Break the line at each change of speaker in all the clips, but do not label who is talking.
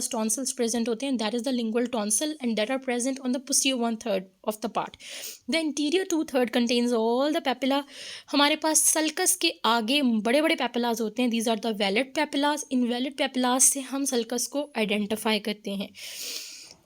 Tonsils present होते हैं, that is the lingual tonsil and that are present on the posterior 1/3 of the part. The interior 2/3 contains all the papilla. हमारे पास sulcus के आगे बड़े बड़े पेपिलाज होते हैं, these are the vallate papillae. इन वैलिड पेपिलाज से हम सल्कस को आइडेंटिफाई करते हैं.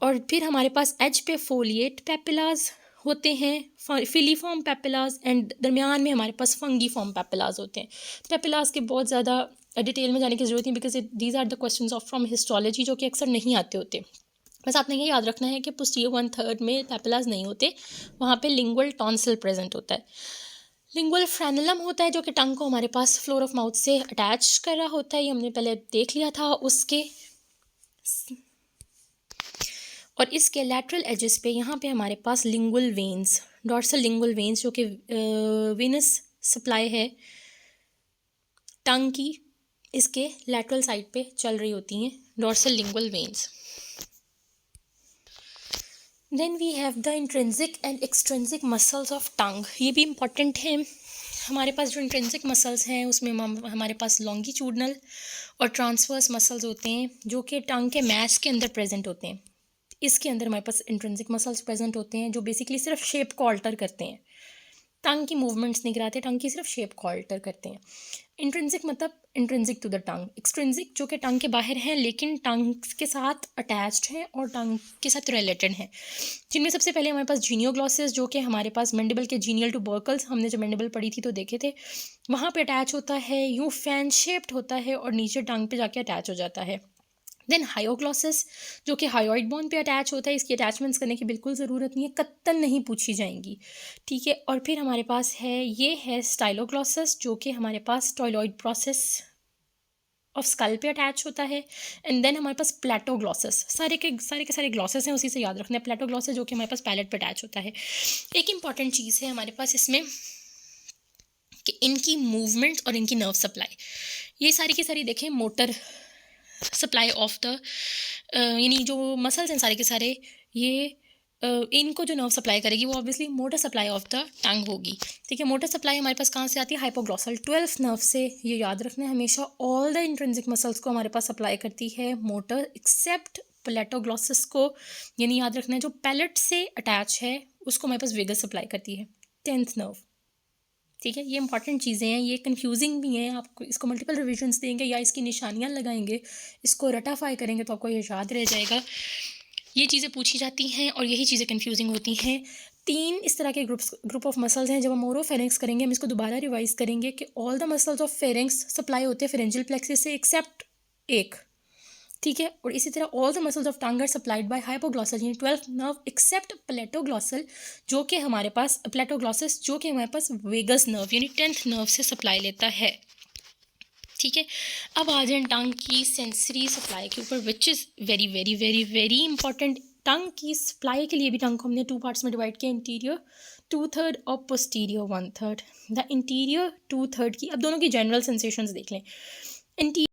और फिर हमारे पास एज पे फोलिएट पेपिलाज होते हैं, फिलीफॉर्म पेपिलाज, एंड दरमियान में हमारे पास फंगीफॉर्म पेपिलाज होते हैं. पेपिलाज के बहुत ज़्यादा डिटेल में जाने की ज़रूरत नहीं, because these are the questions of from histology जो कि अक्सर नहीं आते होते. बस आपने ये याद रखना है कि पोस्टीरियर 1/3 में पेपिलाज नहीं होते, वहाँ पे लिंगुअल टॉन्सिल प्रेजेंट होता है. लिंगुअल फ्रेनुलम होता है जो कि टंग को हमारे पास फ्लोर ऑफ माउथ से अटैच कर रहा होता है, ये हमने पहले देख लिया था उसके. और इसके लैटरल एजेस पे यहाँ पे हमारे पास lingual veins, dorsal lingual veins जो कि वेनस सप्लाई है टंग की, इसके लैटरल साइड पे चल रही होती हैं dorsal lingual veins. Then we have the intrinsic and extrinsic muscles of tongue. ये भी इम्पॉर्टेंट है. हमारे पास जो इंट्रिंसिक मसल्स हैं उसमें हमारे पास लॉन्गिट्यूडनल और ट्रांसवर्स मसल्स होते हैं जो कि टंग के मैश के अंदर प्रेजेंट होते हैं. इसके अंदर हमारे पास इंट्रिंसिक मसल्स प्रेजेंट होते हैं जो बेसिकली सिर्फ शेप को ऑल्टर करते हैं, टंग की मूवमेंट्स नहीं कराते, टंग की सिर्फ शेप को ऑल्टर करते हैं. इंट्रिंसिक मतलब intrinsic to the tongue. Extrinsic जो कि टंग के बाहर हैं लेकिन टंग के साथ अटैच्ड हैं और टंग के साथ रिलेटेड हैं, जिनमें सबसे पहले हमारे पास जीनियोग्लॉसिस जो कि हमारे पास मैंडिबल के जीनियल टूबरकल्स, हमने जब मैंडिबल पढ़ी थी तो देखे थे, वहाँ पे अटैच होता है, यूँ फैन शेप्ड होता है और नीचे टंग पे जाके अटैच हो जाता है. देन हायोग्लॉसिस जो कि हायोइड बोन पे अटैच होता है. इसकी अटैचमेंट्स करने की बिल्कुल ज़रूरत नहीं है, कत्तन नहीं पूछी जाएंगी, ठीक है. और फिर हमारे पास ये है स्टाइलोग्लॉसिस जो कि हमारे पास टॉयलॉइड प्रोसेस ऑफ स्कल पे अटैच होता है. एंड देन हमारे पास प्लेटोग्लॉसिस, सारे के सारे ग्लॉसेस हैं, उसी से याद रखना है. प्लेटोग्लॉसिस जो कि हमारे पास पैलेट पे अटैच होता है. एक इंपॉर्टेंट चीज़ है हमारे पास इसमें कि इनकी मूवमेंट और इनकी नर्व सप्लाई, ये सारी की सारी देखें मोटर सप्लाई ऑफ द, यानी जो मसल्स हैं सारे के सारे, ये इनको जो नर्व सप्लाई करेगी वो obviously motor supply of the tongue होगी, ठीक है. मोटर सप्लाई हमारे पास कहाँ से आती है? हाइपोग्लॉसल 12th नर्व से. ये याद रखना है हमेशा. ऑल द इंट्रिंसिक मसल्स को हमारे पास सप्लाई करती है मोटर, एक्सेप्ट प्लेटोग्लॉसिस को, यानी याद रखना है जो पैलेट से अटैच है उसको हमारे पास वेगस सप्लाई करती है, 10th नर्व, ठीक है. ये इंपॉर्टेंट चीज़ें हैं, ये कंफ्यूजिंग भी हैं. आपको इसको मल्टीपल रिविजन्स देंगे या इसकी निशानियाँ लगाएंगे, इसको रटाफाई करेंगे तो आपको ये याद रह जाएगा. ये चीज़ें पूछी जाती हैं और यही चीज़ें कंफ्यूजिंग होती हैं. 3 इस तरह के ग्रुप ऑफ मसल्स हैं. जब हम ओरोफेरिंक्स करेंगे हम इसको दोबारा रिवाइज करेंगे कि all the muscles of pharynx supply होते हैं फेरेंजियल प्लेक्सिस से एक्सेप्ट एक, ठीक है. और इसी तरह all the muscles of tongue are supplied by hypoglossal यानी 12th नर्व एक्सेप्ट प्लेटोग्लॉसल जो कि हमारे पास प्लेटोग्लॉसिस जो कि हमारे पास वेगस नर्व यानी 10th नर्व से सप्लाई लेता है, ठीक है. अब आ जाए टंग की सेंसरी सप्लाई के ऊपर, which is very very very very important. Tongue की सप्लाई के लिए भी टंग को हमने 2 पार्ट्स में डिवाइड किया, इंटीरियर 2/3 और पोस्टीरियर 1/3. द इंटीरियर 2/3 की अब दोनों की जनरल सेंसेशंस देख लें. इंटीरियर